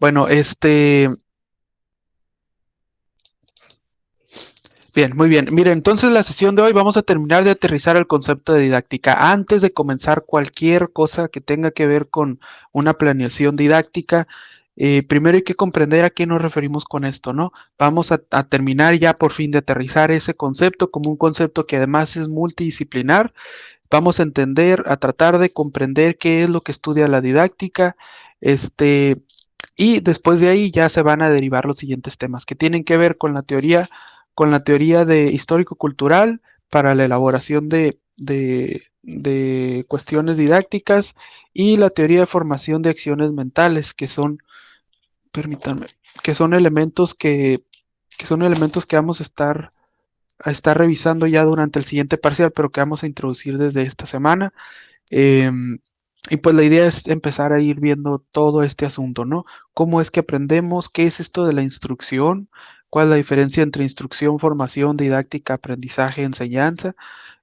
Bueno, bien, muy bien. Miren, entonces la sesión de hoy vamos a terminar de aterrizar el concepto de didáctica. Antes de comenzar cualquier cosa que tenga que ver con una planeación didáctica, primero hay que comprender a qué nos referimos con esto, ¿no? Vamos a terminar ya por fin de aterrizar ese concepto como un concepto que además es multidisciplinar. Vamos a entender, a tratar de comprender qué es lo que estudia la didáctica, este, y después de ahí ya se van a derivar los siguientes temas que tienen que ver con la teoría de histórico-cultural para la elaboración de cuestiones didácticas y la teoría de formación de acciones mentales, que son, permítanme, que son elementos que son elementos que vamos a estar revisando ya durante el siguiente parcial, pero que vamos a introducir desde esta semana. Eh, y pues la idea es empezar a ir viendo todo este asunto, ¿no? ¿Cómo es que aprendemos? ¿Qué es esto de la instrucción? ¿Cuál es la diferencia entre instrucción, formación, didáctica, aprendizaje, enseñanza?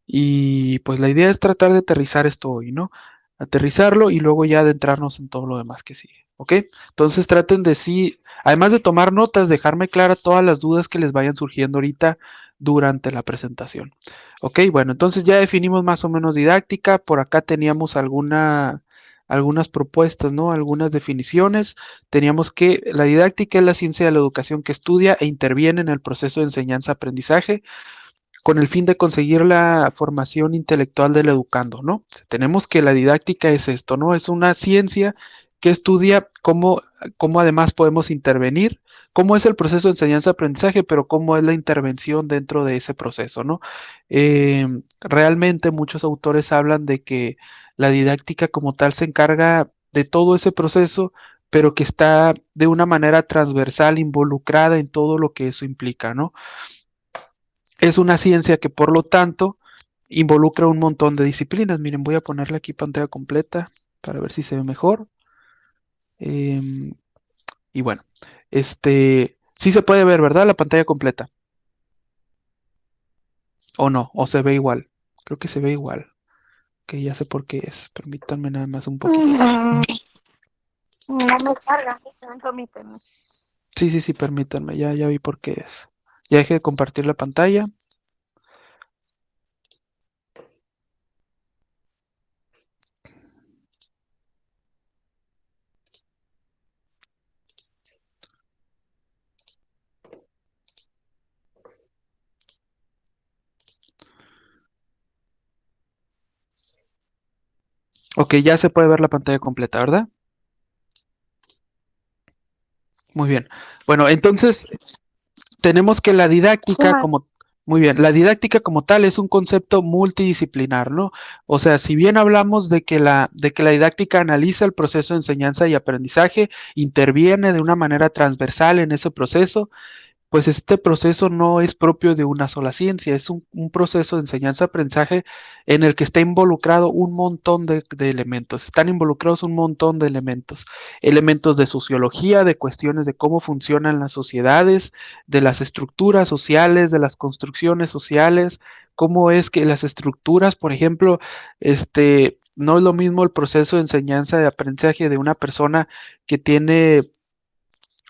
Y pues la idea es tratar de aterrizar esto hoy, ¿no? Aterrizarlo y luego ya adentrarnos en todo lo demás que sigue, ¿ok? Entonces traten de sí, además de tomar notas, dejarme clara todas las dudas que les vayan surgiendo ahorita durante la presentación. Ok, bueno, entonces ya definimos más o menos didáctica, por acá teníamos algunas propuestas, ¿no? Algunas definiciones. Teníamos que la didáctica es la ciencia de la educación que estudia e interviene en el proceso de enseñanza-aprendizaje con el fin de conseguir la formación intelectual del educando, ¿no? Tenemos que la didáctica es esto, ¿no? Es una ciencia que estudia cómo además podemos intervenir, cómo es el proceso de enseñanza-aprendizaje, pero cómo es la intervención dentro de ese proceso, ¿no? Realmente muchos autores hablan de que la didáctica como tal se encarga de todo ese proceso, pero que está de una manera transversal involucrada en todo lo que eso implica, ¿no? Es una ciencia que por lo tanto involucra un montón de disciplinas. Miren, voy a ponerle aquí pantalla completa para ver si se ve mejor. Eh, y bueno, sí se puede ver, ¿verdad? La pantalla completa. O no, o se ve igual. Creo que se ve igual. Que ya sé por qué es. Permítanme nada más un poquito. No me carga, permíteme. Sí, sí, sí, permítanme. Ya vi por qué es. Ya dejé de compartir la pantalla. Ok, ya se puede ver la pantalla completa, ¿verdad? Muy bien. Bueno, entonces tenemos que la Sí, didáctica ma. como, muy bien, la didáctica como tal es un concepto multidisciplinar, ¿no? O sea, si bien hablamos de que la didáctica analiza el proceso de enseñanza y aprendizaje, interviene de una manera transversal en ese proceso, pues este proceso no es propio de una sola ciencia, es un proceso de enseñanza-aprendizaje en el que está involucrado un montón de elementos, están involucrados un montón de elementos, elementos de sociología, de cuestiones de cómo funcionan las sociedades, de las estructuras sociales, de las construcciones sociales, cómo es que las estructuras, por ejemplo, no es lo mismo el proceso de enseñanza de aprendizaje de una persona que tiene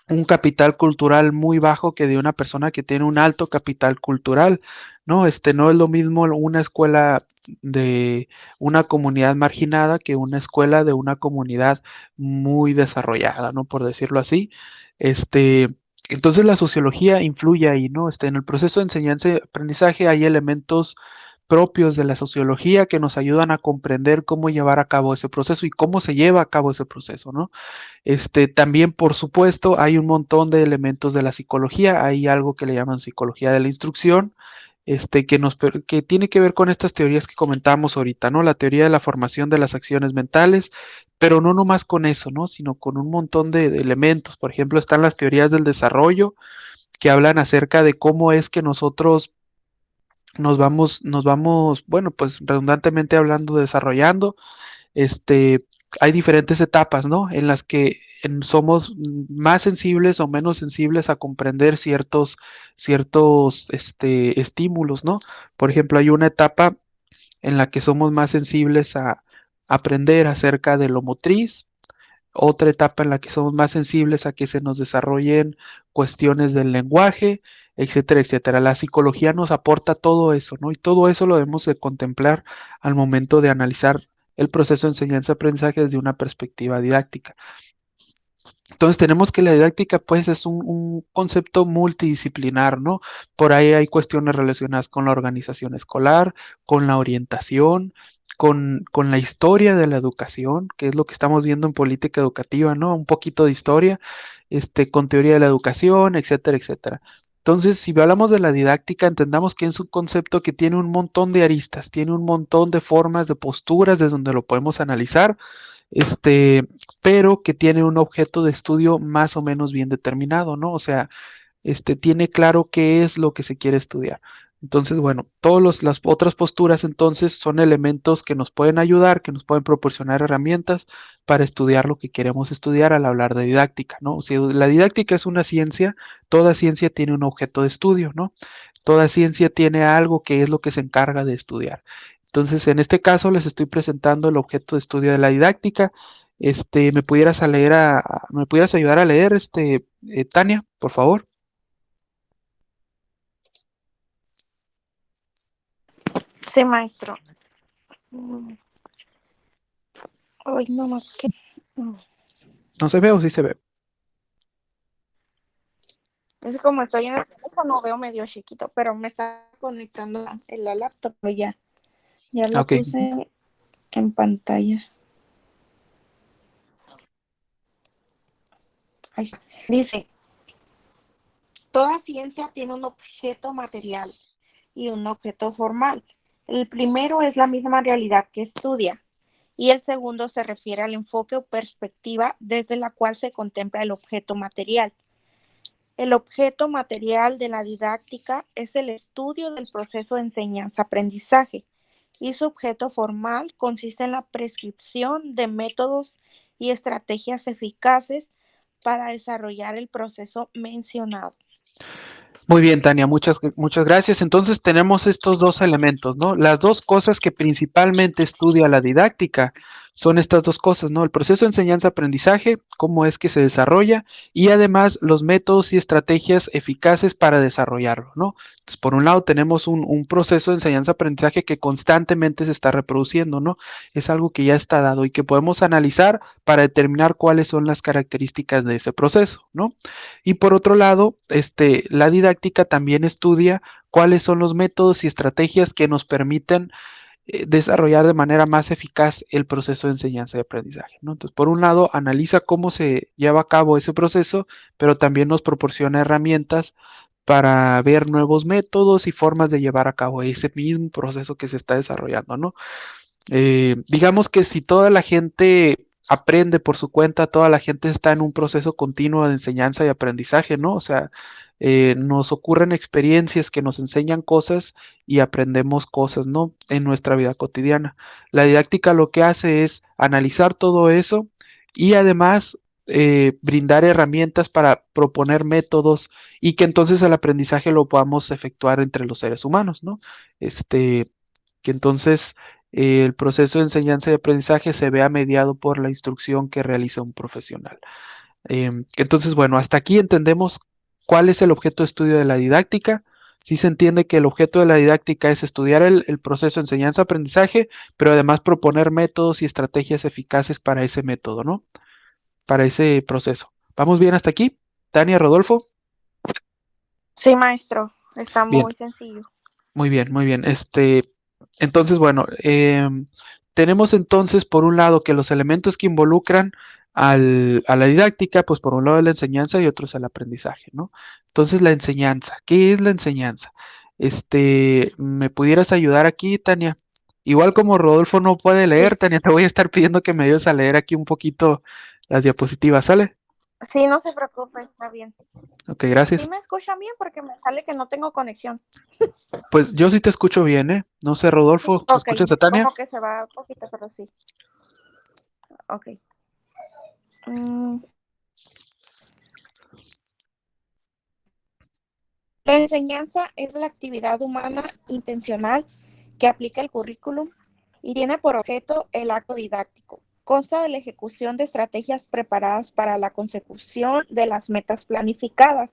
un capital cultural muy bajo que de una persona que tiene un alto capital cultural, ¿no? No es lo mismo una escuela de una comunidad marginada que una escuela de una comunidad muy desarrollada, ¿no? Por decirlo así. Este, entonces la sociología influye ahí, ¿no? En el proceso de enseñanza y aprendizaje hay elementos propios de la sociología que nos ayudan a comprender cómo llevar a cabo ese proceso y cómo se lleva a cabo ese proceso, ¿no? También, por supuesto, hay un montón de elementos de la psicología. Hay algo que le llaman psicología de la instrucción, que tiene que ver con estas teorías que comentamos ahorita, ¿no? La teoría de la formación de las acciones mentales, pero no nomás con eso, ¿no? Sino con un montón de elementos. Por ejemplo, están las teorías del desarrollo, que hablan acerca de cómo es que nosotros nos vamos, bueno, pues redundantemente hablando, desarrollando. este, Hay diferentes etapas, ¿no? En las que somos más sensibles o menos sensibles a comprender ciertos estímulos, ¿no? Por ejemplo, hay una etapa en la que somos más sensibles a aprender acerca de lo motriz, otra etapa en la que somos más sensibles a que se nos desarrollen cuestiones del lenguaje, etcétera, etcétera. La psicología nos aporta todo eso, ¿no? Y todo eso lo debemos de contemplar al momento de analizar el proceso de enseñanza-aprendizaje desde una perspectiva didáctica. Entonces tenemos que la didáctica pues es un concepto multidisciplinar, ¿no? Por ahí hay cuestiones relacionadas con la organización escolar, con la orientación, con la historia de la educación, que es lo que estamos viendo en política educativa, ¿no? Un poquito de historia, con teoría de la educación, etcétera, etcétera. Entonces, si hablamos de la didáctica, entendamos que es un concepto que tiene un montón de aristas, tiene un montón de formas, de posturas desde donde lo podemos analizar, este, pero que tiene un objeto de estudio más o menos bien determinado, ¿no? O sea, tiene claro qué es lo que se quiere estudiar. Entonces, bueno, todas las otras posturas entonces son elementos que nos pueden ayudar, que nos pueden proporcionar herramientas para estudiar lo que queremos estudiar al hablar de didáctica, ¿no? Si la didáctica es una ciencia, toda ciencia tiene un objeto de estudio, ¿no? Toda ciencia tiene algo que es lo que se encarga de estudiar. Entonces, en este caso les estoy presentando el objeto de estudio de la didáctica. ¿Me pudieras me pudieras ayudar a leer, Tania, por favor? Sí, maestro. Mm, Hoy no más que. ¿No se ve o sí se ve? Es como estoy en el teléfono, veo medio chiquito, pero me está conectando en la laptop. Pero ya Ah, lo ok. puse en pantalla. Ahí está. Dice, toda ciencia tiene un objeto material y un objeto formal. El primero es la misma realidad que estudia y el segundo se refiere al enfoque o perspectiva desde la cual se contempla el objeto material. El objeto material de la didáctica es el estudio del proceso de enseñanza-aprendizaje y su objeto formal consiste en la prescripción de métodos y estrategias eficaces para desarrollar el proceso mencionado. Muy bien, Tania, muchas gracias. Entonces tenemos estos dos elementos, ¿no? Las dos cosas que principalmente estudia la didáctica son estas dos cosas, ¿no? El proceso de enseñanza-aprendizaje, cómo es que se desarrolla, y además los métodos y estrategias eficaces para desarrollarlo, ¿no? Entonces, por un lado tenemos un proceso de enseñanza-aprendizaje que constantemente se está reproduciendo, ¿no? Es algo que ya está dado y que podemos analizar para determinar cuáles son las características de ese proceso, ¿no? Y por otro lado, la didáctica también estudia cuáles son los métodos y estrategias que nos permiten desarrollar de manera más eficaz el proceso de enseñanza y aprendizaje, ¿no? Entonces, por un lado, analiza cómo se lleva a cabo ese proceso, pero también nos proporciona herramientas para ver nuevos métodos y formas de llevar a cabo ese mismo proceso que se está desarrollando, ¿no? Digamos que si toda la gente aprende por su cuenta, toda la gente está en un proceso continuo de enseñanza y aprendizaje, ¿no? O sea, nos ocurren experiencias que nos enseñan cosas y aprendemos cosas, ¿no? En nuestra vida cotidiana. La didáctica lo que hace es analizar todo eso y además brindar herramientas para proponer métodos y que entonces el aprendizaje lo podamos efectuar entre los seres humanos, ¿no? Que entonces el proceso de enseñanza y aprendizaje se vea mediado por la instrucción que realiza un profesional. Entonces, bueno, hasta aquí entendemos cuál es el objeto de estudio de la didáctica. Sí se entiende que el objeto de la didáctica es estudiar el proceso de enseñanza-aprendizaje, pero además proponer métodos y estrategias eficaces para ese método, ¿no? Para ese proceso. ¿Vamos bien hasta aquí? Tania, Rodolfo. Sí, maestro, está Bien, muy sencillo. muy bien, muy bien. Entonces, bueno, tenemos entonces por un lado que los elementos que involucran a la didáctica, pues por un lado es la enseñanza y otro es el aprendizaje, ¿no? Entonces, la enseñanza, ¿qué es la enseñanza? ¿Me pudieras ayudar aquí, Tania? Igual como Rodolfo no puede Sí, leer, Tania, te voy a estar pidiendo que me ayudes a leer aquí un poquito las diapositivas, ¿sale? sí, no se preocupe, está bien. Ok, Sí gracias. me escuchan bien porque me sale que no tengo conexión. Pues yo sí te escucho bien, ¿eh? No sé, Rodolfo, ¿tú Ok, escuchas a Tania? como que se va un poquito, pero sí. Ok. Mm, La enseñanza es la actividad humana intencional que aplica el currículum y tiene por objeto el acto didáctico. Consta de la ejecución de estrategias preparadas para la consecución de las metas planificadas,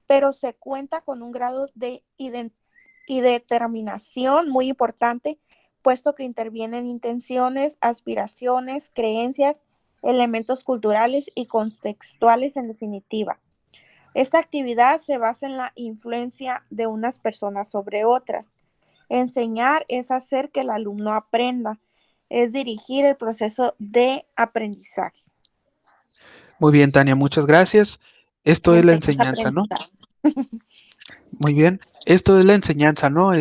pero se cuenta con un grado de y determinación muy importante, puesto que intervienen intenciones, aspiraciones, creencias, elementos culturales y contextuales en definitiva. Esta actividad se basa en la influencia de unas personas sobre otras. Enseñar es hacer que el alumno aprenda, es dirigir el proceso de aprendizaje. Muy bien, Tania, muchas gracias. Esto es la Enseñanza, enseñanza, ¿no? aprendizaje. Muy bien, esto es la enseñanza, ¿no?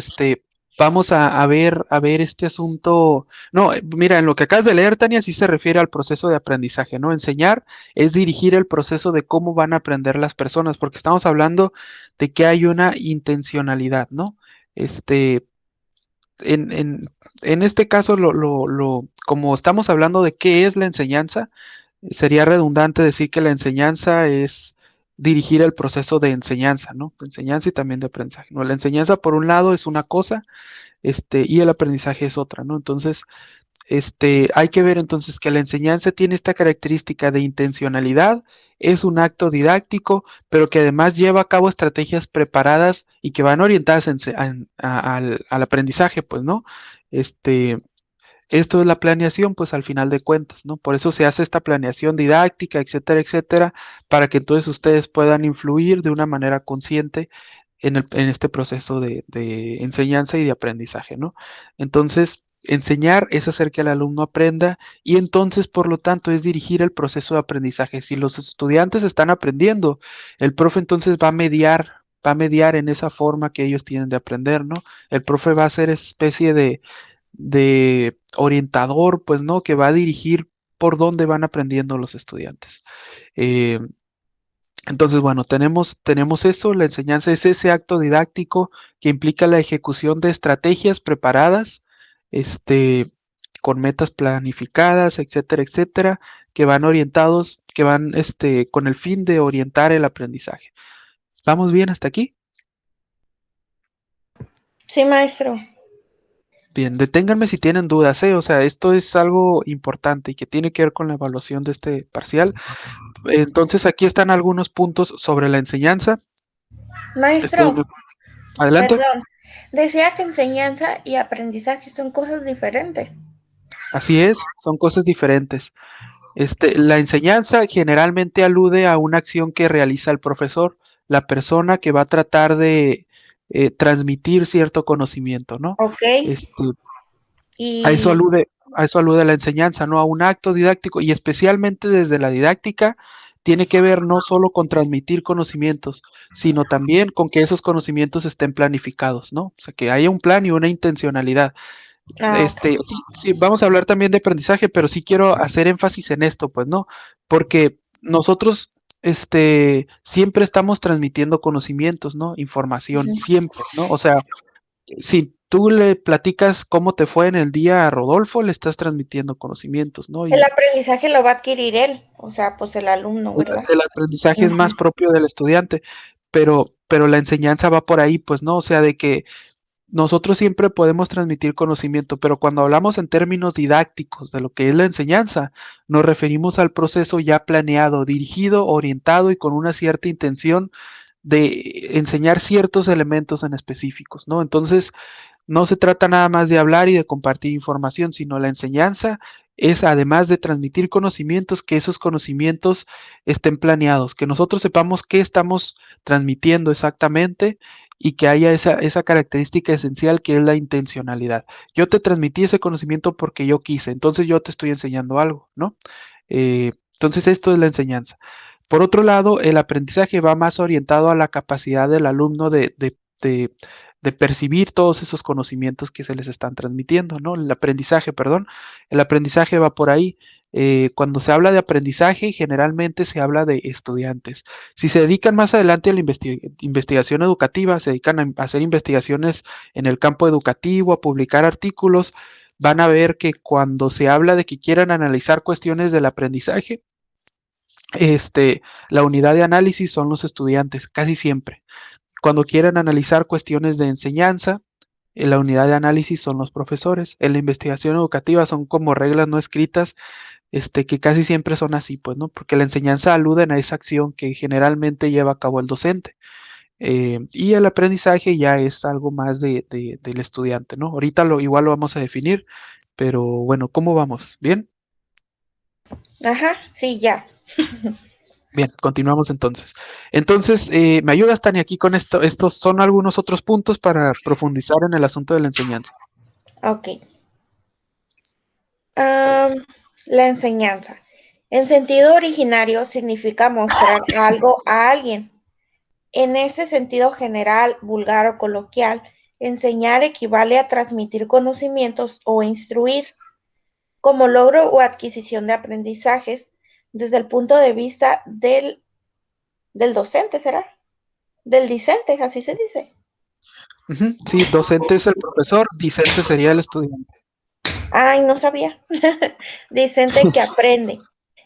Vamos a ver este asunto. No, mira, en lo que acabas de leer, Tania, sí se refiere al proceso de aprendizaje, ¿no? Enseñar es dirigir el proceso de cómo van a aprender las personas, porque estamos hablando de que hay una intencionalidad, ¿no? Este, en, en, en este caso, como estamos hablando de qué es la enseñanza, sería redundante decir que la enseñanza es dirigir el proceso de enseñanza, ¿no? De enseñanza y también de aprendizaje, ¿no? La enseñanza, por un lado, es una cosa, y el aprendizaje es otra, ¿no? Entonces, hay que ver entonces que la enseñanza tiene esta característica de intencionalidad, es un acto didáctico, pero que además lleva a cabo estrategias preparadas y que van orientadas al aprendizaje, pues, ¿no? Este, Esto es la planeación, pues al final de cuentas, ¿no? Por eso se hace esta planeación didáctica, etcétera, etcétera, para que entonces ustedes puedan influir de una manera consciente en este proceso de enseñanza y de aprendizaje, ¿no? Entonces, enseñar es hacer que el alumno aprenda y entonces, por lo tanto, es dirigir el proceso de aprendizaje. Si los estudiantes están aprendiendo, el profe entonces va a mediar en esa forma que ellos tienen de aprender, ¿no? El profe va a ser especie de orientador, pues, ¿no? Que va a dirigir por dónde van aprendiendo los estudiantes. Eh, entonces, bueno, tenemos eso, la enseñanza es ese acto didáctico que implica la ejecución de estrategias preparadas, este, con metas planificadas, etcétera, etcétera, que van orientados, que van, con el fin de orientar el aprendizaje. ¿Vamos bien hasta aquí? Sí, maestro. Bien, deténganme si tienen dudas, ¿eh? O sea, esto es algo importante y que tiene que ver con la evaluación de este parcial. Entonces, aquí están algunos puntos sobre la enseñanza. Estoy Maestro, muy... Adelante. perdón. Decía que enseñanza y aprendizaje son cosas diferentes. Así es, son cosas diferentes. La enseñanza generalmente alude a una acción que realiza el profesor, la persona que va a tratar de transmitir cierto conocimiento, ¿no? Ok. Este, Y a eso alude la enseñanza, ¿no? A un acto didáctico y especialmente desde la didáctica tiene que ver no solo con transmitir conocimientos, sino también con que esos conocimientos estén planificados, ¿no? O sea, que haya un plan y una intencionalidad. ok. Sí, sí, vamos a hablar también de aprendizaje, pero sí quiero hacer énfasis en esto, pues, ¿no? Porque nosotros, siempre estamos transmitiendo conocimientos, ¿no? Información, Ujú. siempre, ¿no? O sea, si tú le platicas cómo te fue en el día a Rodolfo, le estás transmitiendo conocimientos, ¿no? El Y aprendizaje lo va a adquirir él, o sea, pues el alumno, ¿verdad? el aprendizaje es Ujú. más propio del estudiante, pero la enseñanza va por ahí, pues, ¿no? O sea, de que nosotros siempre podemos transmitir conocimiento, pero cuando hablamos en términos didácticos de lo que es la enseñanza, nos referimos al proceso ya planeado, dirigido, orientado y con una cierta intención de enseñar ciertos elementos en específicos, ¿no? Entonces, no se trata nada más de hablar y de compartir información, sino la enseñanza es, además de transmitir conocimientos, que esos conocimientos estén planeados, que nosotros sepamos qué estamos transmitiendo exactamente y que haya esa característica esencial que es la intencionalidad. Yo te transmití ese conocimiento porque yo quise, entonces yo te estoy enseñando algo, ¿no? Entonces esto es la enseñanza. Por otro lado, el aprendizaje va más orientado a la capacidad del alumno de- de percibir todos esos conocimientos que se les están transmitiendo, ¿no? El aprendizaje, perdón, el aprendizaje va por ahí. Cuando se habla de aprendizaje, generalmente se habla de estudiantes. Si se dedican más adelante a la investigación educativa, se dedican a hacer investigaciones en el campo educativo, a publicar artículos, van a ver que cuando se habla de que quieran analizar cuestiones del aprendizaje, la unidad de análisis son los estudiantes, casi siempre. Cuando quieren analizar cuestiones de enseñanza, En la unidad de análisis son los profesores. En la investigación educativa son como reglas no escritas, que casi siempre son así, pues, ¿no? Porque la enseñanza alude a esa acción que generalmente lleva a cabo el docente. Y el aprendizaje ya es algo más del estudiante, ¿no? Ahorita igual lo vamos a definir, pero bueno, ¿cómo vamos? ¿Bien? Ajá, sí, ya. Bien, continuamos entonces. Entonces, ¿me ayudas, Tania, aquí con esto? Estos son algunos otros puntos para profundizar en el asunto de la enseñanza. Ok. La enseñanza. En sentido originario significa mostrar algo a alguien. En ese sentido general, vulgar o coloquial, enseñar equivale a transmitir conocimientos o instruir como logro o adquisición de aprendizajes desde el punto de vista del docente, ¿será? Del discente, así se dice. Ujú, sí, docente es el profesor, discente sería el estudiante. Ay, no sabía. Discente que aprende.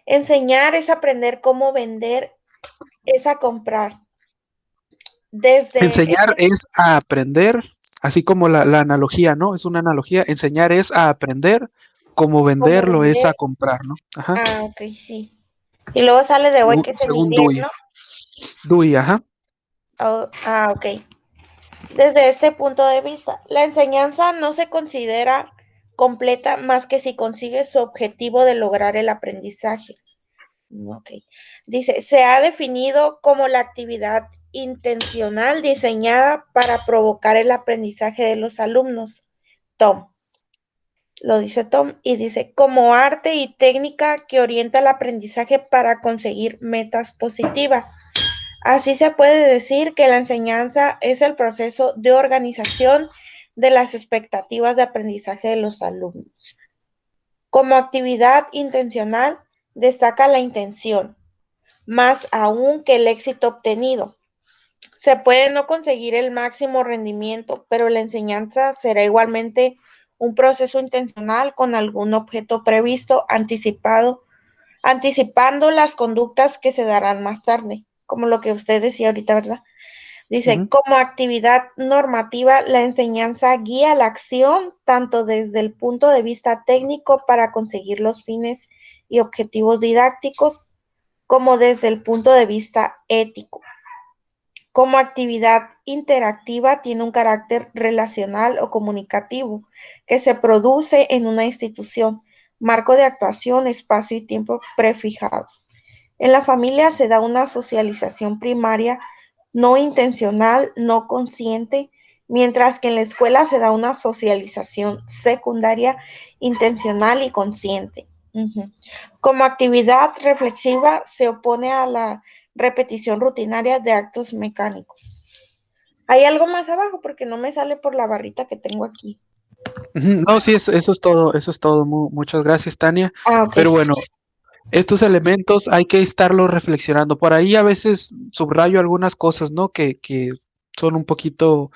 Enseñar es aprender cómo vender, es a comprar. Desde Enseñar ese, es a aprender, así como la analogía, ¿no? Es una analogía. Enseñar es a aprender, como cómo venderlo es a vender. comprar, ¿no? Ajá. Ah, ok, sí. Y luego sale de hoy que es en Según inglés, Dewey. ¿no? Dewey, ajá. Oh, ok. Desde este punto de vista, la enseñanza no se considera completa más que si consigue su objetivo de lograr el aprendizaje. Ok. Dice, se ha definido como la actividad intencional diseñada para provocar el aprendizaje de los alumnos. Tom, lo dice Tom, y dice, como arte y técnica que orienta el aprendizaje para conseguir metas positivas. Así se puede decir que la enseñanza es el proceso de organización de las expectativas de aprendizaje de los alumnos. Como actividad intencional, destaca la intención, más aún que el éxito obtenido. Se puede no conseguir el máximo rendimiento, pero la enseñanza será igualmente un proceso intencional con algún objeto previsto, anticipando las conductas que se darán más tarde, como lo que usted decía ahorita, ¿verdad? Dice, Ujú, como actividad normativa, la enseñanza guía la acción tanto desde el punto de vista técnico para conseguir los fines y objetivos didácticos, como desde el punto de vista ético. Como actividad interactiva tiene un carácter relacional o comunicativo que se produce en una institución, marco de actuación, espacio y tiempo prefijados. En la familia se da una socialización primaria no intencional, no consciente, mientras que en la escuela se da una socialización secundaria intencional y consciente. Uh-huh. Como actividad reflexiva se opone a la repetición rutinaria de actos mecánicos. ¿Hay algo más abajo? Porque no me sale por la barrita que tengo aquí. ujú. No, sí, eso es todo. Muchas gracias, Tania. Ah, ok. Pero bueno, estos elementos hay que estarlos reflexionando. Por ahí a veces subrayo algunas cosas, ¿no? Que son un poquito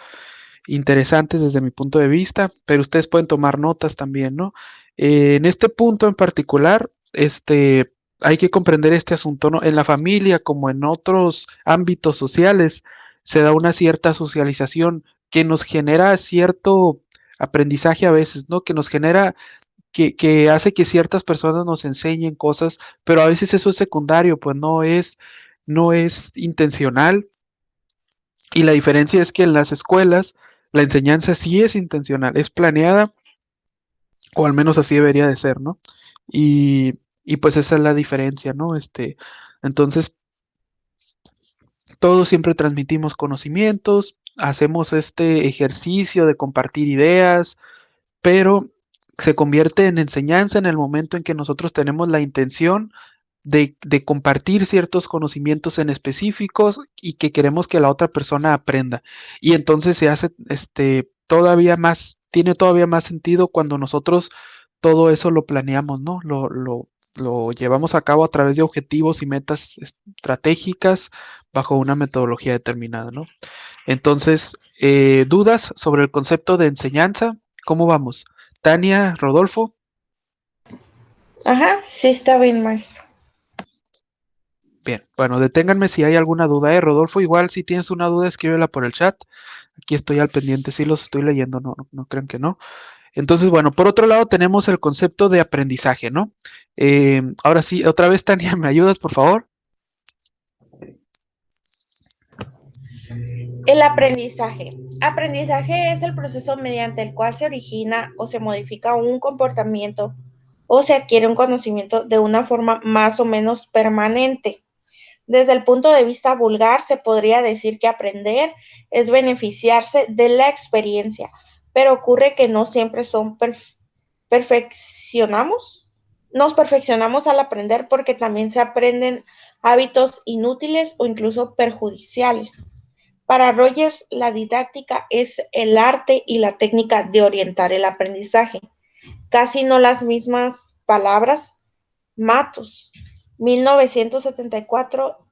interesantes desde mi punto de vista, pero ustedes pueden tomar notas también, ¿no? En este punto en particular, hay que comprender este asunto, ¿no? En la familia, como en otros ámbitos sociales, se da una cierta socialización que nos genera cierto aprendizaje a veces, ¿no? Que nos genera, que hace que ciertas personas nos enseñen cosas, pero a veces eso es secundario, pues no es intencional, y la diferencia es que en las escuelas la enseñanza sí es intencional, es planeada, o al menos así debería de ser, ¿no? Y pues esa es la diferencia, ¿no? Entonces, todos siempre transmitimos conocimientos, hacemos este ejercicio de compartir ideas, pero se convierte en enseñanza en el momento en que nosotros tenemos la intención de compartir ciertos conocimientos en específicos y que queremos que la otra persona aprenda. Y entonces se hace todavía más, tiene todavía más sentido cuando nosotros todo eso lo planeamos, ¿no? Lo llevamos a cabo a través de objetivos y metas estratégicas bajo una metodología determinada, ¿no? Entonces, ¿dudas sobre el concepto de enseñanza? ¿Cómo vamos? Tania, Rodolfo. Ajá, sí está bien, maestro. Bien, bueno, deténganme si hay alguna duda, Rodolfo. Igual si tienes una duda, escríbela por el chat. Aquí estoy al pendiente, sí los estoy leyendo, no crean que no. Entonces, bueno, por otro lado tenemos el concepto de aprendizaje, ¿no? Ahora sí, otra vez, Tania, ¿me ayudas, por favor? El aprendizaje. Aprendizaje es el proceso mediante el cual se origina o se modifica un comportamiento o se adquiere un conocimiento de una forma más o menos permanente. Desde el punto de vista vulgar, se podría decir que aprender es beneficiarse de la experiencia, pero ocurre que no siempre perfeccionamos. Nos perfeccionamos al aprender porque también se aprenden hábitos inútiles o incluso perjudiciales. Para Rogers, la didáctica es el arte y la técnica de orientar el aprendizaje. Casi no las mismas palabras. Matos, 1974,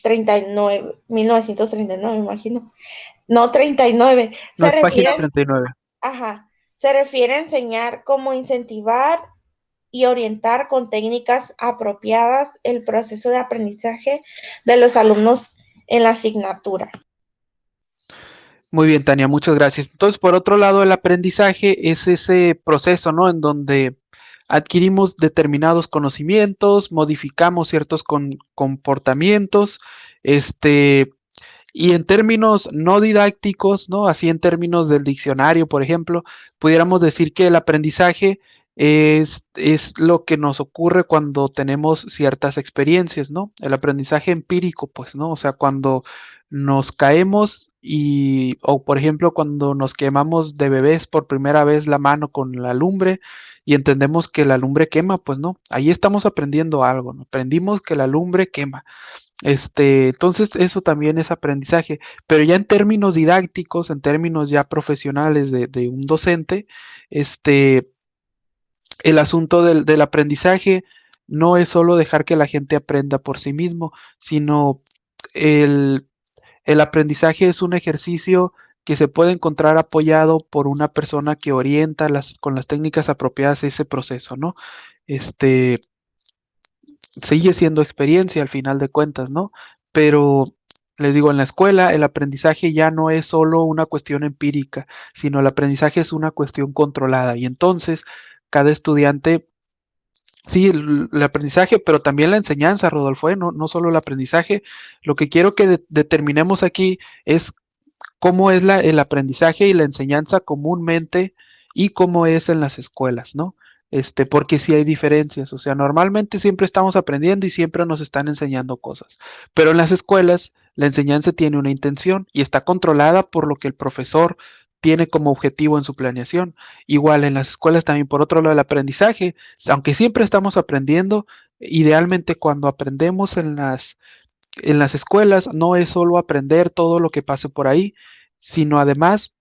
39, 1939, me imagino. No, 39. No, Se es página refiere, 39. ajá, se refiere a enseñar cómo incentivar y orientar con técnicas apropiadas el proceso de aprendizaje de los alumnos en la asignatura. Muy bien, Tania, muchas gracias. Entonces, por otro lado, el aprendizaje es ese proceso, ¿no? En donde adquirimos determinados conocimientos, modificamos ciertos comportamientos, este, y en términos no didácticos, ¿no? Así en términos del diccionario, por ejemplo, pudiéramos decir que el aprendizaje es lo que nos ocurre cuando tenemos ciertas experiencias, ¿no? El aprendizaje empírico, pues, ¿no? O sea, cuando nos caemos o por ejemplo, cuando nos quemamos de bebés por primera vez la mano con la lumbre y entendemos que la lumbre quema, pues, ¿no? Ahí estamos aprendiendo algo, ¿no? Aprendimos que la lumbre quema. Entonces eso también es aprendizaje, pero ya en términos didácticos, en términos ya profesionales de un docente, este, el asunto del aprendizaje no es solo dejar que la gente aprenda por sí mismo, sino el, el aprendizaje es un ejercicio que se puede encontrar apoyado por una persona que orienta con las técnicas apropiadas ese proceso, ¿no? Este, sigue siendo experiencia al final de cuentas, ¿no? Pero les digo, en la escuela el aprendizaje ya no es solo una cuestión empírica, sino el aprendizaje es una cuestión controlada y entonces cada estudiante, sí, el aprendizaje, pero también la enseñanza, Rodolfo, no solo el aprendizaje. Lo que quiero que determinemos aquí es cómo es el aprendizaje y la enseñanza comúnmente y cómo es en las escuelas, ¿no? Porque sí hay diferencias, o sea, normalmente siempre estamos aprendiendo y siempre nos están enseñando cosas, pero en las escuelas la enseñanza tiene una intención y está controlada por lo que el profesor tiene como objetivo en su planeación. Igual en las escuelas también, por otro lado, el aprendizaje, aunque siempre estamos aprendiendo, idealmente cuando aprendemos en las escuelas no es solo aprender todo lo que pase por ahí, sino además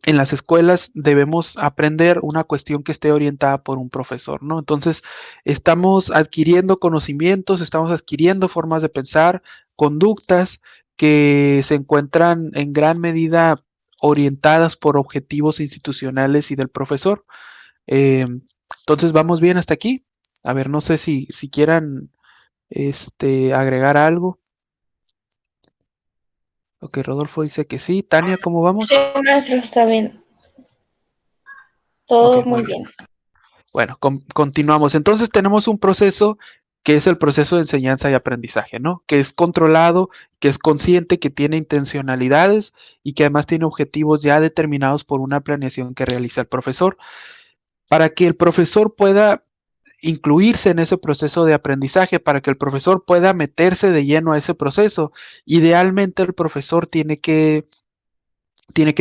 en las escuelas debemos aprender una cuestión que esté orientada por un profesor, ¿no? Entonces, estamos adquiriendo conocimientos, estamos adquiriendo formas de pensar, conductas que se encuentran en gran medida orientadas por objetivos institucionales y del profesor. Eh, entonces, vamos bien hasta aquí. A ver, no sé si quieran agregar algo. Ok, Rodolfo dice que sí. Tania, ¿cómo Sí, vamos? maestro, está bien. Ok, Todo muy muy bien. bien. Bueno, continuamos. Entonces tenemos un proceso que es el proceso de enseñanza y aprendizaje, ¿no? Que es controlado, que es consciente, que tiene intencionalidades y que además tiene objetivos ya determinados por una planeación que realiza el profesor. Para que el profesor pueda incluirse en ese proceso de aprendizaje, para que el profesor pueda meterse de lleno a ese proceso, idealmente el profesor tiene que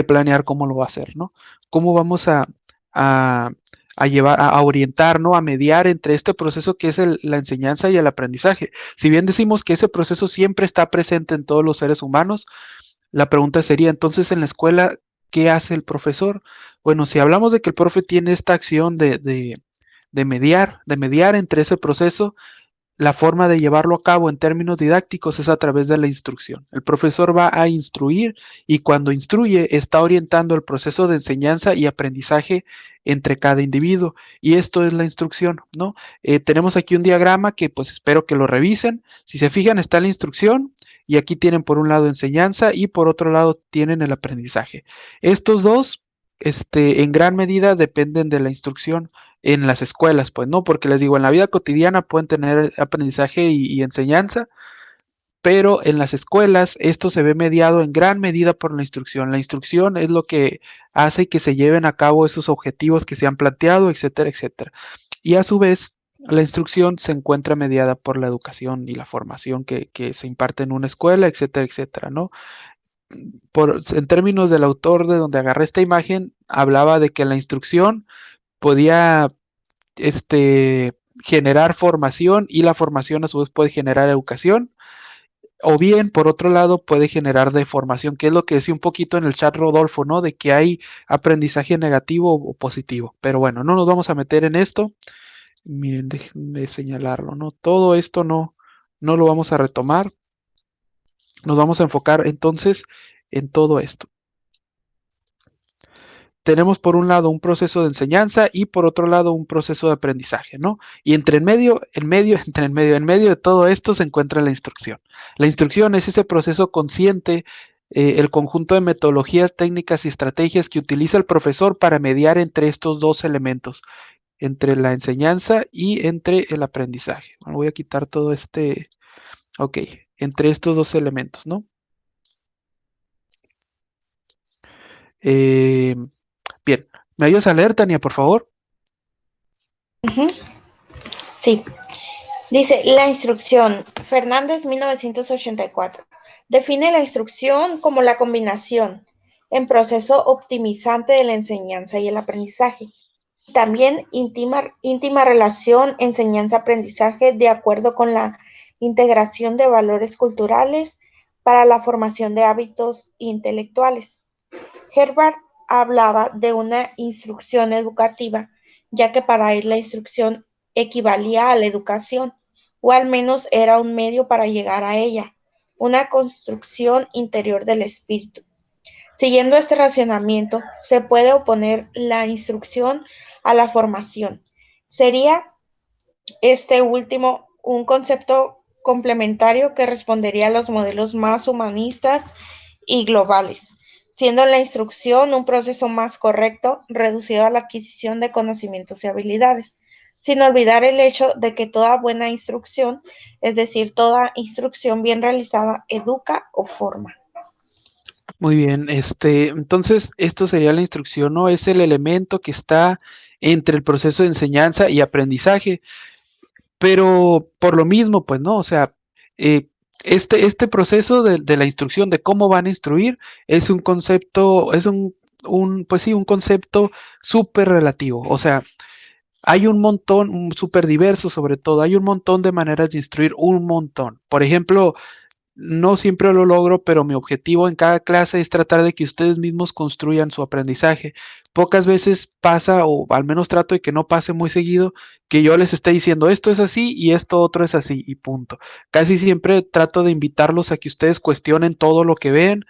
planear cómo lo va a hacer, ¿no? Cómo vamos a, a llevar, a orientar, ¿no? A mediar entre este proceso que es la enseñanza y el aprendizaje. Si bien decimos que ese proceso siempre está presente en todos los seres humanos, la pregunta sería entonces en la escuela, ¿qué hace el profesor? Bueno, si hablamos de que el profe tiene esta acción de mediar entre ese proceso, la forma de llevarlo a cabo en términos didácticos es a través de la instrucción. El profesor va a instruir y cuando instruye está orientando el proceso de enseñanza y aprendizaje entre cada individuo y esto es la instrucción, ¿no? Tenemos aquí un diagrama que pues espero que lo revisen. Si se fijan está la instrucción y aquí tienen por un lado enseñanza y por otro lado tienen el aprendizaje. Estos dos en gran medida dependen de la instrucción en las escuelas, pues no, porque les digo, en la vida cotidiana pueden tener aprendizaje y enseñanza, pero en las escuelas esto se ve mediado en gran medida por la instrucción. La instrucción es lo que hace que se lleven a cabo esos objetivos que se han planteado, etcétera, etcétera. Y a su vez, la instrucción se encuentra mediada por la educación y la formación que se imparte en una escuela, etcétera, etcétera, ¿no? En términos del autor de donde agarré esta imagen, hablaba de que la instrucción podía generar formación y la formación a su vez puede generar educación o bien por otro lado puede generar deformación, que es lo que decía un poquito en el chat Rodolfo, ¿no? De que hay aprendizaje negativo o positivo, pero bueno, no nos vamos a meter en esto. Miren, déjenme señalarlo, ¿no? Todo esto no lo vamos a retomar, nos vamos a enfocar entonces en todo esto. Tenemos por un lado un proceso de enseñanza y por otro lado un proceso de aprendizaje, ¿no? Y en medio de todo esto se encuentra la instrucción. La instrucción es ese proceso consciente, el conjunto de metodologías, técnicas y estrategias que utiliza el profesor para mediar entre estos dos elementos, entre la enseñanza y entre el aprendizaje. Bueno, voy a quitar todo ok, entre estos dos elementos, ¿no? Bien, ¿me ayudas a leer, Tania, por favor? Sí. Dice, la instrucción, Fernández 1984, define la instrucción como la combinación en proceso optimizante de la enseñanza y el aprendizaje. También íntima relación enseñanza-aprendizaje de acuerdo con la integración de valores culturales para la formación de hábitos intelectuales. Herbart hablaba de una instrucción educativa, ya que para él la instrucción equivalía a la educación, o al menos era un medio para llegar a ella, una construcción interior del espíritu. Siguiendo este racionamiento, se puede oponer la instrucción a la formación. Sería este último un concepto complementario que respondería a los modelos más humanistas y globales, siendo la instrucción un proceso más correcto, reducido a la adquisición de conocimientos y habilidades, sin olvidar el hecho de que toda buena instrucción, es decir, toda instrucción bien realizada, educa o forma. Muy bien, entonces esto sería la instrucción, ¿no? Es el elemento que está entre el proceso de enseñanza y aprendizaje, pero por lo mismo, pues, ¿no? O sea, eh, este proceso de la instrucción, de cómo van a instruir, es un concepto, es pues sí, un concepto súper relativo, o sea, hay un montón, súper diverso sobre todo, hay un montón de maneras de instruir, un montón. Por ejemplo, no siempre lo logro, pero mi objetivo en cada clase es tratar de que ustedes mismos construyan su aprendizaje. Pocas veces pasa, o al menos trato de que no pase muy seguido, que yo les esté diciendo esto es así y esto otro es así y punto. Casi siempre trato de invitarlos a que ustedes cuestionen todo lo que ven,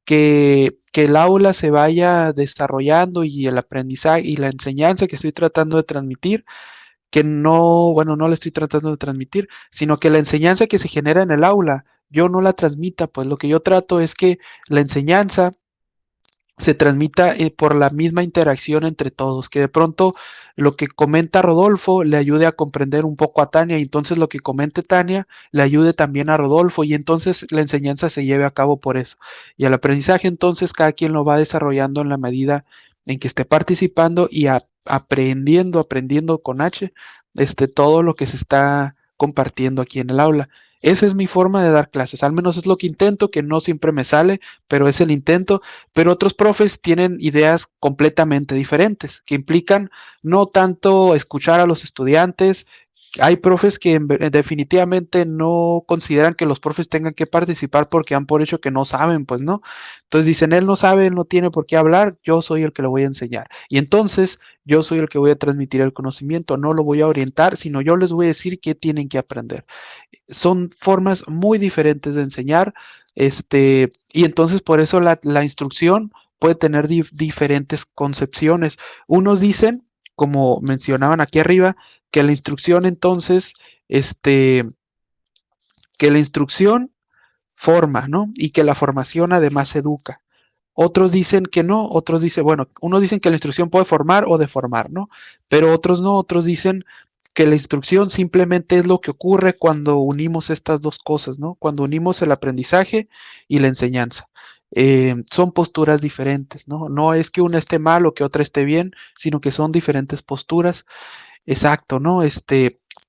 que el aula se vaya desarrollando y el aprendizaje y la enseñanza que estoy tratando de transmitir que no, bueno, no le estoy tratando de transmitir, sino que la enseñanza que se genera en el aula, yo no la transmita, pues lo que yo trato es que la enseñanza se transmita por la misma interacción entre todos, que de pronto lo que comenta Rodolfo le ayude a comprender un poco a Tania y entonces lo que comente Tania le ayude también a Rodolfo y entonces la enseñanza se lleve a cabo por eso. Y el aprendizaje entonces cada quien lo va desarrollando en la medida en que esté participando y aprendiendo con H, todo lo que se está compartiendo aquí en el aula. Esa es mi forma de dar clases, al menos es lo que intento, que no siempre me sale, pero es el intento, pero otros profes tienen ideas completamente diferentes, que implican no tanto escuchar a los estudiantes, Hay profes que definitivamente no consideran que los profes tengan que participar porque han por hecho que no saben, pues no. Entonces dicen, él no sabe, él no tiene por qué hablar, yo soy el que lo voy a enseñar. Y entonces yo soy el que voy a transmitir el conocimiento, no lo voy a orientar, sino yo les voy a decir qué tienen que aprender. Son formas muy diferentes de enseñar, y entonces por eso la instrucción puede tener diferentes concepciones. Unos dicen, como mencionaban aquí arriba, que la instrucción entonces, que la instrucción forma, ¿no? Y que la formación además educa. Otros dicen que no, otros dicen, bueno, unos dicen que la instrucción puede formar o deformar, ¿no? Pero otros no, otros dicen que la instrucción simplemente es lo que ocurre cuando unimos estas dos cosas, ¿no? Cuando unimos el aprendizaje y la enseñanza. Son posturas diferentes, ¿no? No es que una esté mal o que otra esté bien, sino que son diferentes posturas. Exacto, ¿no?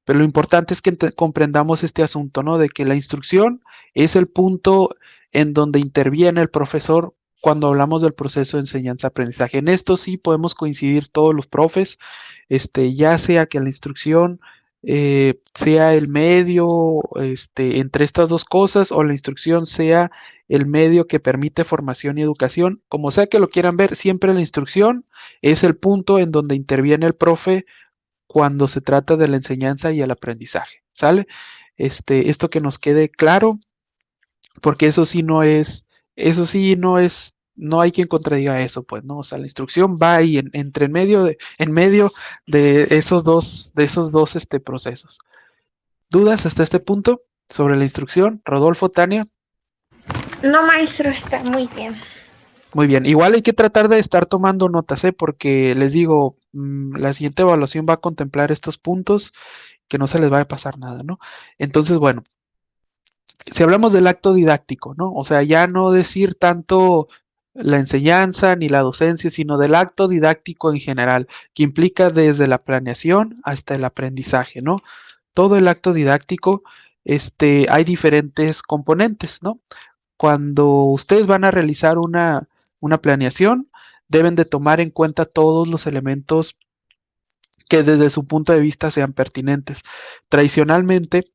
Pero lo importante es que comprendamos este asunto, ¿no? De que la instrucción es el punto en donde interviene el profesor cuando hablamos del proceso de enseñanza-aprendizaje. En esto sí podemos coincidir todos los profes, ya sea que la instrucción sea el medio, entre estas dos cosas, o la instrucción sea el medio que permite formación y educación, como sea que lo quieran ver, siempre la instrucción es el punto en donde interviene el profe cuando se trata de la enseñanza y el aprendizaje, ¿sale? Esto que nos quede claro, porque eso sí no hay quien contradiga eso, pues, ¿no? O sea, la instrucción va ahí en medio de esos dos, procesos. ¿Dudas hasta este punto sobre la instrucción? Rodolfo, Tania. No, maestro, está muy bien. Muy bien, igual hay que tratar de estar tomando notas, ¿eh? Porque les digo, la siguiente evaluación va a contemplar estos puntos, que no se les va a pasar nada, ¿no? Entonces, bueno, si hablamos del acto didáctico, ¿no? O sea, ya no decir tanto la enseñanza ni la docencia, sino del acto didáctico en general, que implica desde la planeación hasta el aprendizaje, ¿no? Todo el acto didáctico, hay diferentes componentes, ¿no? Cuando ustedes van a realizar una planeación, deben de tomar en cuenta todos los elementos que desde su punto de vista sean pertinentes. Tradicionalmente,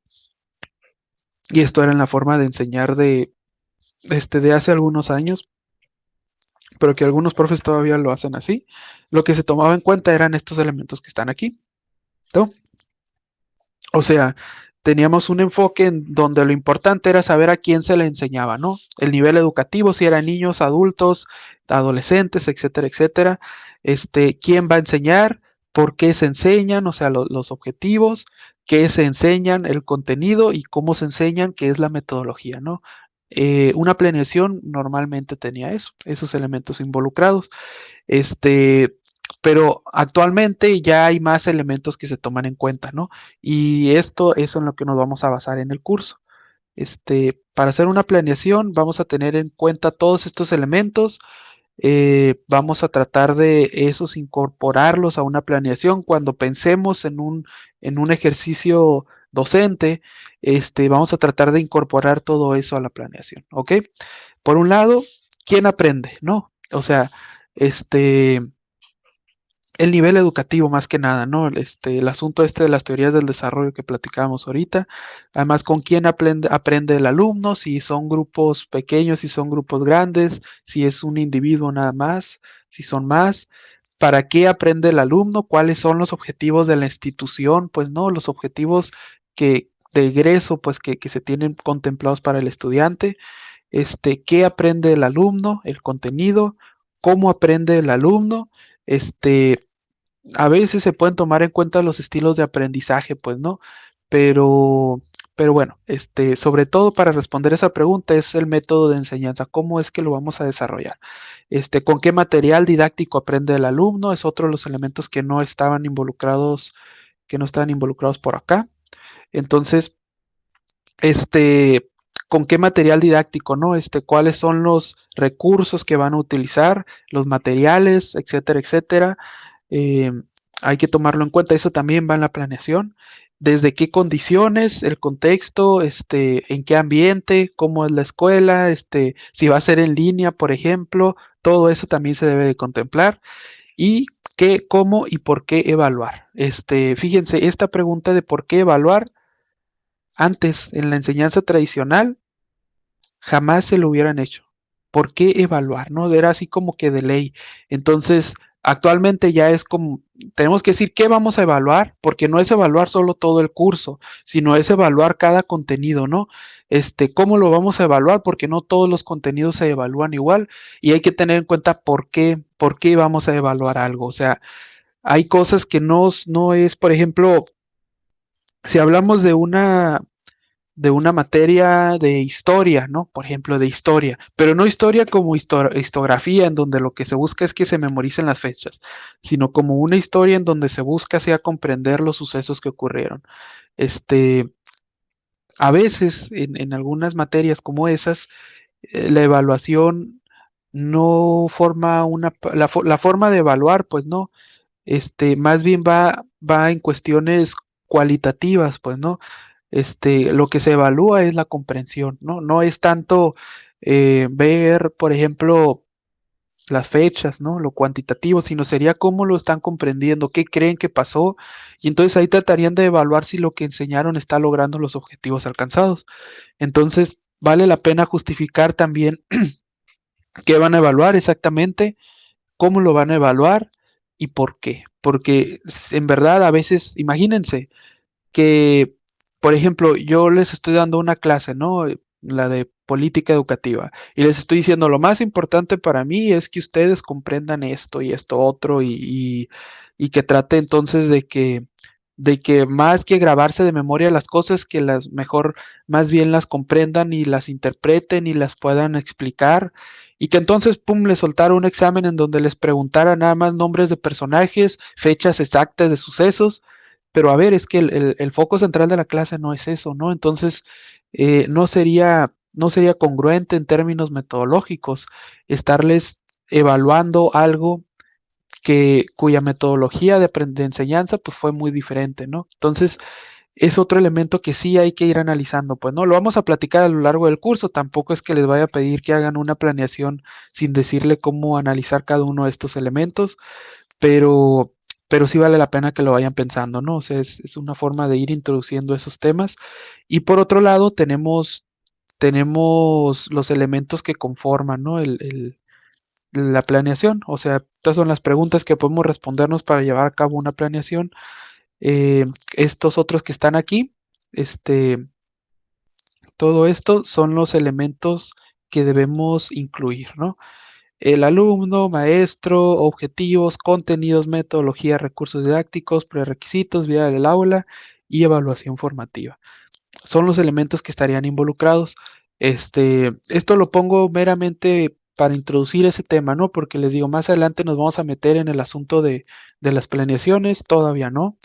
y esto era en la forma de enseñar de hace algunos años, pero que algunos profes todavía lo hacen así, lo que se tomaba en cuenta eran estos elementos que están aquí, ¿no? O sea, teníamos un enfoque en donde lo importante era saber a quién se le enseñaba, ¿no? El nivel educativo, si eran niños, adultos, adolescentes, etcétera, etcétera. Quién va a enseñar, por qué se enseñan, o sea, los objetivos, qué se enseñan, el contenido y cómo se enseñan, qué es la metodología, ¿no? Una planeación normalmente tenía eso, esos elementos involucrados. Este, pero actualmente ya hay más elementos que se toman en cuenta, ¿no? Y esto es en lo que nos vamos a basar en el curso. Para hacer una planeación vamos a tener en cuenta todos estos elementos, vamos a tratar de esos incorporarlos a una planeación cuando pensemos en un ejercicio docente, vamos a tratar de incorporar todo eso a la planeación, ¿ok? Por un lado, ¿quién aprende? ¿No? O sea, este, el nivel educativo más que nada, ¿no? El asunto de las teorías del desarrollo que platicábamos ahorita, además con quién aprende el alumno, si son grupos pequeños, si son grupos grandes, si es un individuo nada más, si son más, para qué aprende el alumno, cuáles son los objetivos de la institución, pues no, los objetivos de egreso, pues que se tienen contemplados para el estudiante, qué aprende el alumno, el contenido, cómo aprende el alumno, a veces se pueden tomar en cuenta los estilos de aprendizaje, pues, ¿no? Pero, pero bueno, sobre todo para responder esa pregunta es el método de enseñanza, cómo es que lo vamos a desarrollar. Con qué material didáctico aprende el alumno, es otro de los elementos que no estaban involucrados por acá. Entonces, con qué material didáctico, ¿no? Cuáles son los recursos que van a utilizar, los materiales, etcétera, etcétera. Eh, Hay que tomarlo en cuenta, eso también va en la planeación. Desde qué condiciones, el contexto, en qué ambiente, cómo es la escuela, si va a ser en línea, por ejemplo, todo eso también se debe de contemplar. y qué, cómo y por qué evaluar. Fíjense, esta pregunta de por qué evaluar, antes en la enseñanza tradicional jamás se lo hubieran hecho. ¿Por qué evaluar? ¿No? Era así como que de ley. Entonces, actualmente ya es como, tenemos que decir qué vamos a evaluar, porque no es evaluar solo todo el curso, sino es evaluar cada contenido, ¿no? ¿Cómo lo vamos a evaluar? Porque no todos los contenidos se evalúan igual y hay que tener en cuenta por qué vamos a evaluar algo. O sea, hay cosas que no es, por ejemplo, si hablamos de una materia de historia, ¿no? Por ejemplo, de historia, pero no historia como historiografía, en donde lo que se busca es que se memoricen las fechas, sino como una historia en donde se busca sea comprender los sucesos que ocurrieron. Este, a veces, en algunas materias como esas, la evaluación no forma la forma de evaluar, pues no, más bien va en cuestiones cualitativas, pues, ¿no? Lo que se evalúa es la comprensión, ¿no? No es tanto ver, por ejemplo, las fechas, ¿no? Lo cuantitativo, sino sería cómo lo están comprendiendo, qué creen que pasó, y entonces ahí tratarían de evaluar si lo que enseñaron está logrando los objetivos alcanzados. Entonces, vale la pena justificar también qué van a evaluar exactamente, cómo lo van a evaluar y por qué. Porque en verdad a veces, imagínense, que, por ejemplo, yo les estoy dando una clase, ¿no? La de política educativa, y les estoy diciendo, lo más importante para mí es que ustedes comprendan esto y esto otro, y que trate entonces de que más que grabarse de memoria las cosas, que las mejor, más bien las comprendan y las interpreten y las puedan explicar. Y que entonces, pum, les soltara un examen en donde les preguntara nada más nombres de personajes, fechas exactas de sucesos, pero a ver, es que el foco central de la clase no es eso, ¿no? Entonces, no sería congruente en términos metodológicos estarles evaluando algo cuya metodología de enseñanza pues fue muy diferente, ¿no? Entonces, es otro elemento que sí hay que ir analizando, pues, ¿no? Lo vamos a platicar a lo largo del curso, tampoco es que les vaya a pedir que hagan una planeación sin decirle cómo analizar cada uno de estos elementos, pero, pero sí vale la pena que lo vayan pensando, ¿no? O sea, es una forma de ir introduciendo esos temas. Y por otro lado, tenemos los elementos que conforman, ¿no? La planeación, o sea, estas son las preguntas que podemos respondernos para llevar a cabo una planeación. Eh, Estos otros que están aquí, este, todo esto son los elementos que debemos incluir, ¿no? El alumno, maestro, objetivos, contenidos, metodología, recursos didácticos, prerequisitos, vida del aula y evaluación formativa. Son los elementos que estarían involucrados. Esto lo pongo meramente para introducir ese tema, ¿no? Porque les digo, más adelante nos vamos a meter en el asunto de las planeaciones, todavía no,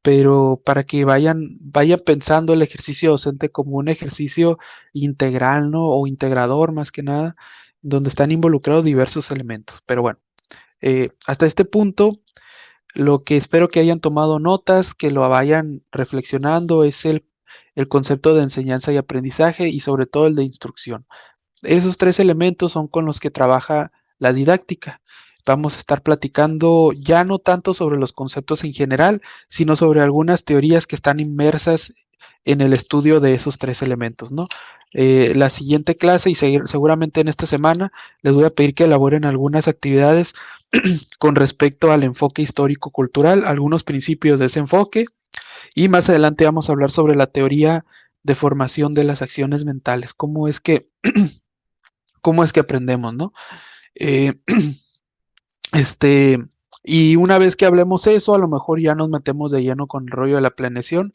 pero para que vayan pensando el ejercicio docente como un ejercicio integral, ¿no? O integrador más que nada, donde están involucrados diversos elementos. Pero bueno, hasta este punto, lo que espero que hayan tomado notas, que lo vayan reflexionando, es el concepto de enseñanza y aprendizaje y sobre todo el de instrucción. Esos tres elementos son con los que trabaja la didáctica. Vamos a estar platicando ya no tanto sobre los conceptos en general, sino sobre algunas teorías que están inmersas en el estudio de esos tres elementos, ¿no? La siguiente clase y seguramente en esta semana les voy a pedir que elaboren algunas actividades con respecto al enfoque histórico-cultural, algunos principios de ese enfoque, y más adelante vamos a hablar sobre la teoría de formación de las acciones mentales, cómo es que aprendemos, ¿no? Eh, este, y una vez que hablemos eso, a lo mejor ya nos metemos de lleno con el rollo de la planeación,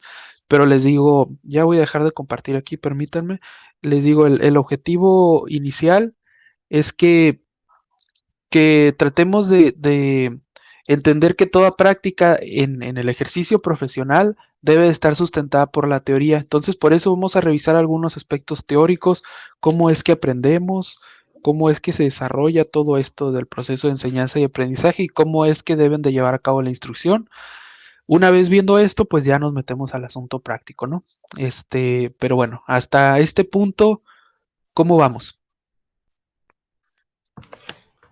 pero les digo, ya voy a dejar de compartir aquí, permítanme, les digo, el objetivo inicial es que tratemos de entender que toda práctica en el ejercicio profesional debe estar sustentada por la teoría. Entonces, por eso vamos a revisar algunos aspectos teóricos, cómo es que aprendemos, cómo es que se desarrolla todo esto del proceso de enseñanza y aprendizaje y cómo es que deben de llevar a cabo la instrucción. Una vez viendo esto, pues ya nos metemos al asunto práctico, ¿no? Pero bueno, hasta este punto, ¿cómo vamos?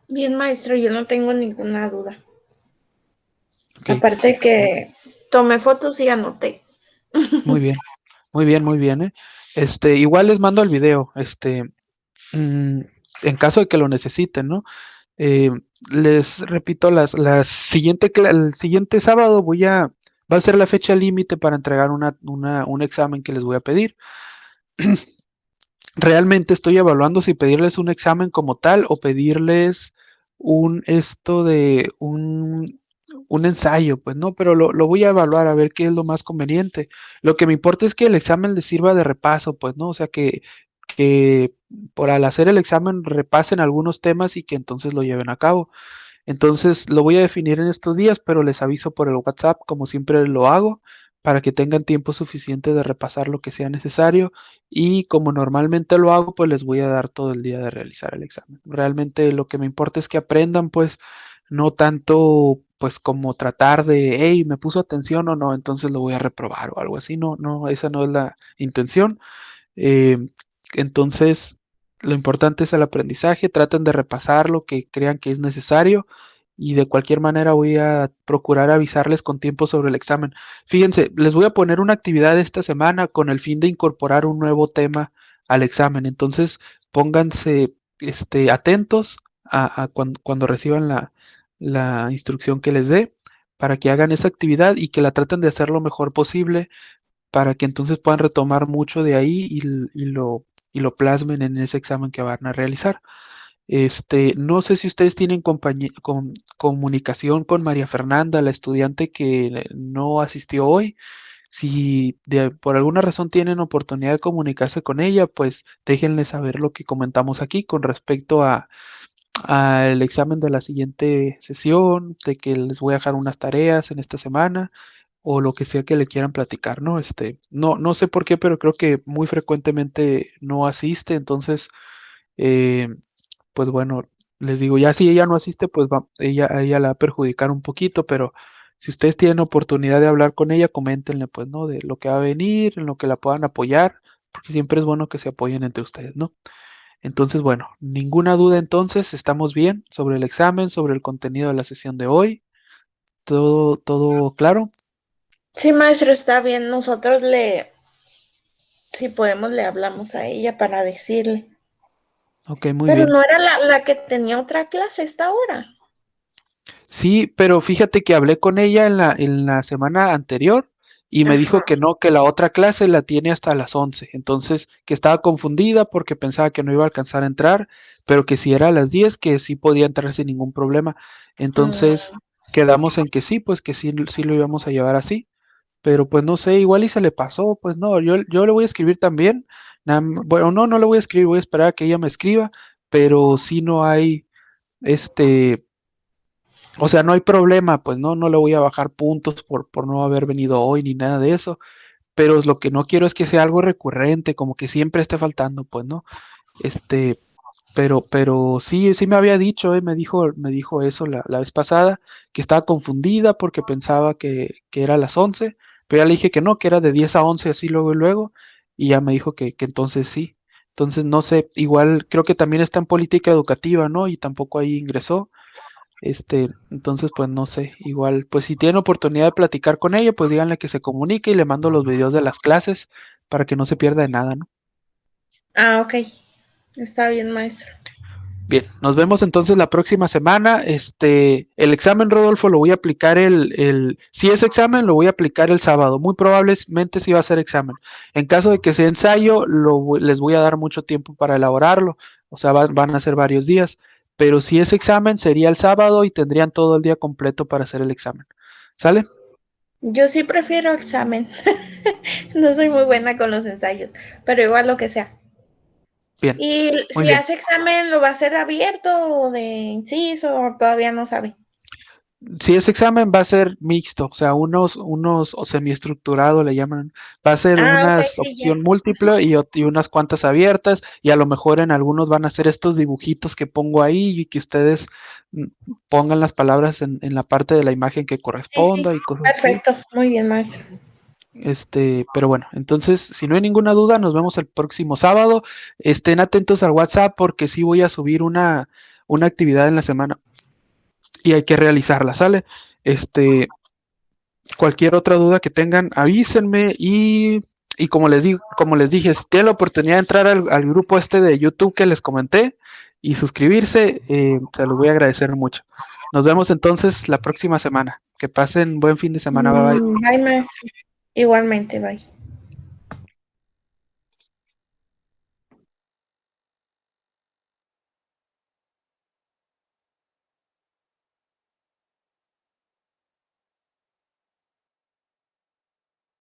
Bien, maestro, yo no tengo ninguna duda. Ok, Aparte que tomé fotos y anoté. muy bien, muy bien, muy bien, ¿eh? Igual les mando el video, mm, en caso de que lo necesiten, ¿no? Eh, Les repito, el siguiente sábado va a ser la fecha límite para entregar un examen que les voy a pedir. Realmente estoy evaluando si pedirles un examen como tal o pedirles un ensayo, pues no, pero lo voy a evaluar a ver qué es lo más conveniente. Lo que me importa es que el examen les sirva de repaso, pues no, o sea que por al hacer el examen repasen algunos temas y que entonces lo lleven a cabo. Entonces lo voy a definir en estos días, pero les aviso por el WhatsApp, como siempre lo hago, para que tengan tiempo suficiente de repasar lo que sea necesario. Y como normalmente lo hago, pues les voy a dar todo el día de realizar el examen. Realmente lo que me importa es que aprendan, pues no tanto pues como tratar de, hey, me puso atención o no, entonces lo voy a reprobar o algo así. No, no, esa no es la intención. Eh, entonces, lo importante es el aprendizaje, traten de repasar lo que crean que es necesario y de cualquier manera voy a procurar avisarles con tiempo sobre el examen. Fíjense, les voy a poner una actividad esta semana con el fin de incorporar un nuevo tema al examen. Entonces, pónganse atentos cuando reciban la instrucción que les dé para que hagan esa actividad y que la traten de hacer lo mejor posible para que entonces puedan retomar mucho de ahí y lo plasmen en ese examen que van a realizar. No sé si ustedes tienen comunicación con María Fernanda, la estudiante que no asistió hoy. Si por alguna razón tienen oportunidad de comunicarse con ella, pues déjenle saber lo que comentamos aquí con respecto al examen de la siguiente sesión, de que les voy a dejar unas tareas en esta semana o lo que sea que le quieran platicar, ¿no? No sé por qué, pero creo que muy frecuentemente no asiste, entonces, eh, pues bueno, les digo, ya si ella no asiste, pues a ella la va a perjudicar un poquito, pero si ustedes tienen oportunidad de hablar con ella, coméntenle, pues, ¿no? De lo que va a venir, en lo que la puedan apoyar, porque siempre es bueno que se apoyen entre ustedes, ¿no? Entonces, bueno, ninguna duda entonces, estamos bien sobre el examen, sobre el contenido de la sesión de hoy, todo claro. Sí, maestro, está bien. Si podemos, le hablamos a ella para decirle. Ok, muy Pero bien. no era la que tenía otra clase esta hora. Sí, pero fíjate que hablé con ella en la semana anterior y me dijo Ajá. que no, que la otra clase la tiene hasta las 11. Entonces que estaba confundida porque pensaba que no iba a alcanzar a entrar, pero que si era a las 10 que sí podía entrar sin ningún problema. Entonces Mm, quedamos en que sí, pues que sí, sí lo íbamos a llevar así, pero pues no sé, igual y se le pasó, pues no, yo le voy a escribir también. Bueno, no, no le voy a escribir, voy a esperar a que ella me escriba, pero si no hay, este o sea, no hay problema, pues no le voy a bajar puntos por no haber venido hoy ni nada de eso, pero lo que no quiero es que sea algo recurrente, como que siempre esté faltando, pues, ¿no? Este, pero sí, sí me había dicho, me dijo eso la vez pasada, que estaba confundida porque pensaba que era a las 11, pero ya le dije que no, que era de 10 a 11, así luego y luego, y ya me dijo que entonces sí. Entonces, no sé, igual creo que también está en política educativa, ¿no? Y tampoco ahí ingresó. Entonces, pues no sé, igual, pues si tienen oportunidad de platicar con ella, pues díganle que se comunique y le mando los videos de las clases para que no se pierda de nada, ¿no? Ah, ok. Está bien, maestro. Bien, nos vemos entonces la próxima semana. El examen, Rodolfo, lo voy a aplicar si es examen, lo voy a aplicar el sábado. Muy probablemente sí va a ser examen. En caso de que sea ensayo, les voy a dar mucho tiempo para elaborarlo. O sea, van a ser varios días. Pero si es examen, sería el sábado y tendrían todo el día completo para hacer el examen. ¿Sale? Yo sí prefiero examen. No soy muy buena con los ensayos, pero igual lo que sea. Bien, ¿Y muy si bien. hace examen, lo va a hacer abierto o de inciso o todavía no sabe? Si es examen, va a ser mixto, o sea, unos o semiestructurado le llaman. Va a ser Ah, ok, unas sí, ya. opción múltiple y unas cuantas abiertas, y a lo mejor en algunos van a ser estos dibujitos que pongo ahí y que ustedes mm, pongan las palabras en la parte de la imagen que Sí, sí. corresponda y cosas así. Perfecto. Muy bien, maestro. Pero bueno, entonces, si no hay ninguna duda, nos vemos el próximo sábado. Estén atentos al WhatsApp porque sí voy a subir una actividad en la semana y hay que realizarla, ¿sale? Este, Cualquier otra duda que tengan, avísenme y como les dije, si tienen la oportunidad de entrar al grupo este de YouTube que les comenté y suscribirse, se los voy a agradecer mucho. Nos vemos entonces la próxima semana. Que pasen buen fin de semana. Bye bye. Bye, maestro. Igualmente, bye.